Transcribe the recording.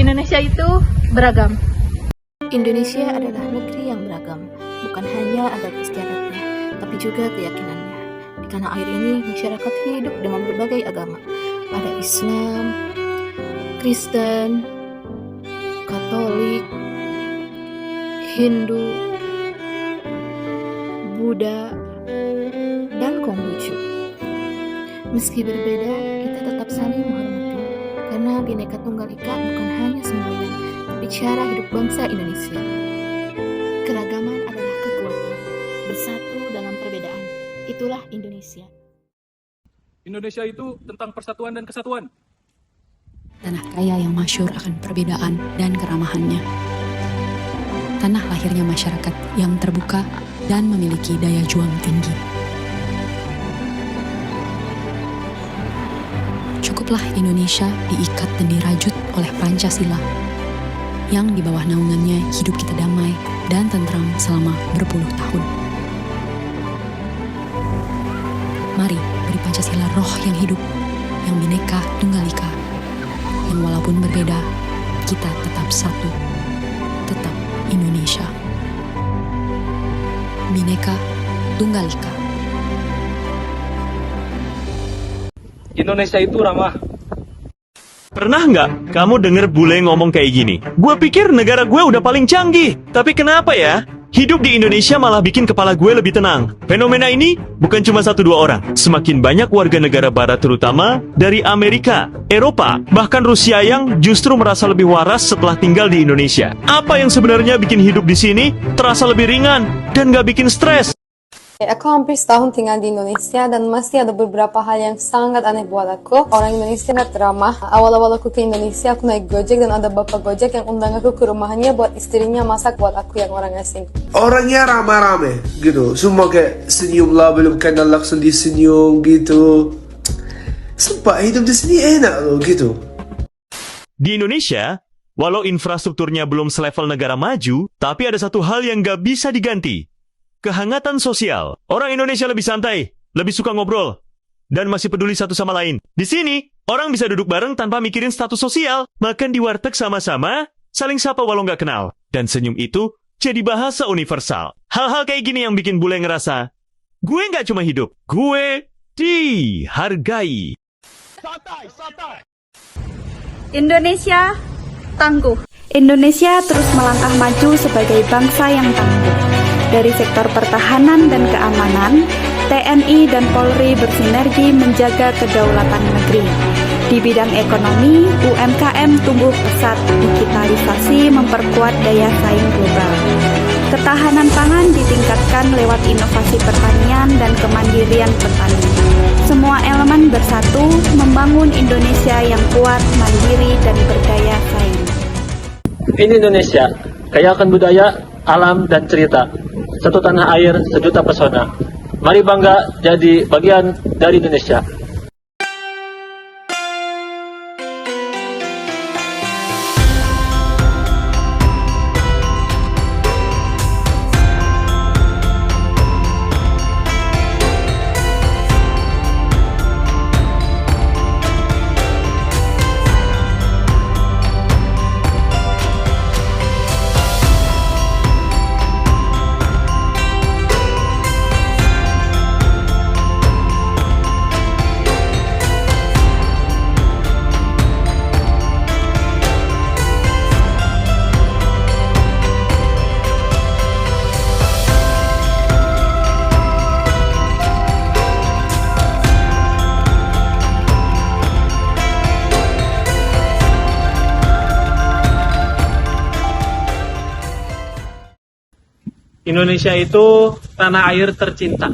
Indonesia itu beragam. Indonesia adalah negeri yang beragam, bukan hanya adat istiadatnya, tapi juga keyakinannya. Di tanah air ini, masyarakat hidup dengan berbagai agama. Ada Islam, Kristen, Katolik, Hindu, Buddha, dan Konghucu. Meski berbeda, kita tetap saling menghormati, karena Bhinneka Tunggal Ika bukan hanya semboyan, tapi cara hidup bangsa Indonesia. Keragaman adalah kekuatan, bersatu dalam perbedaan. Itulah Indonesia. Indonesia itu tentang persatuan dan kesatuan. Tanah kaya yang masyhur akan perbedaan dan keramahannya. Tanah lahirnya masyarakat yang terbuka dan memiliki daya juang tinggi. Cukuplah Indonesia diikat dan dirajut oleh Pancasila, yang di bawah naungannya hidup kita damai dan tentram selama berpuluh tahun. Mari beri Pancasila roh yang hidup, yang Bhinneka Tunggal Ika, yang walaupun berbeda, kita tetap satu, tetap Indonesia. Bhinneka Tunggal Ika. Indonesia itu ramah. Pernah nggak kamu denger bule ngomong kayak gini? Gue pikir negara gue udah paling canggih, tapi kenapa ya? Hidup di Indonesia malah bikin kepala gue lebih tenang. Fenomena ini bukan cuma 1-2 orang. Semakin banyak warga negara barat terutama dari Amerika, Eropa, bahkan Rusia yang justru merasa lebih waras setelah tinggal di Indonesia. Apa yang sebenarnya bikin hidup di sini terasa lebih ringan dan nggak bikin stres? Aku hampir setahun tinggal di Indonesia dan masih ada beberapa hal yang sangat aneh buat aku. Orang Indonesia nggak ramah. Awal-awal aku ke Indonesia, aku naik Gojek dan ada bapak Gojek yang undang aku ke rumahnya buat istrinya masak buat aku yang orang asing. Orangnya ramah-ramah gitu, semua kayak senyum lah, belum kenal langsung disenyum gitu. Sumpah hidup di sini enak loh gitu. Di Indonesia, walau infrastrukturnya belum selevel negara maju, tapi ada satu hal yang nggak bisa diganti. Kehangatan sosial. Orang Indonesia lebih santai, lebih suka ngobrol, dan masih peduli satu sama lain. Di sini, orang bisa duduk bareng tanpa mikirin status sosial, makan di warteg sama-sama, saling sapa walau nggak kenal. Dan senyum itu jadi bahasa universal. Hal-hal kayak gini yang bikin bule ngerasa, gue nggak cuma hidup, gue dihargai. Indonesia tangguh. Indonesia terus melangkah maju sebagai bangsa yang tangguh. Dari sektor pertahanan dan keamanan, TNI dan Polri bersinergi menjaga kedaulatan negeri. Di bidang ekonomi, UMKM tumbuh pesat, digitalisasi memperkuat daya saing global. Ketahanan pangan ditingkatkan lewat inovasi pertanian dan kemandirian petani. Semua elemen bersatu membangun Indonesia yang kuat, mandiri, dan berdaya saing. Ini Indonesia, kaya akan budaya, alam, dan cerita. Satu tanah air, sejuta pesona. Mari bangga jadi bagian dari Indonesia. Indonesia itu tanah air tercinta.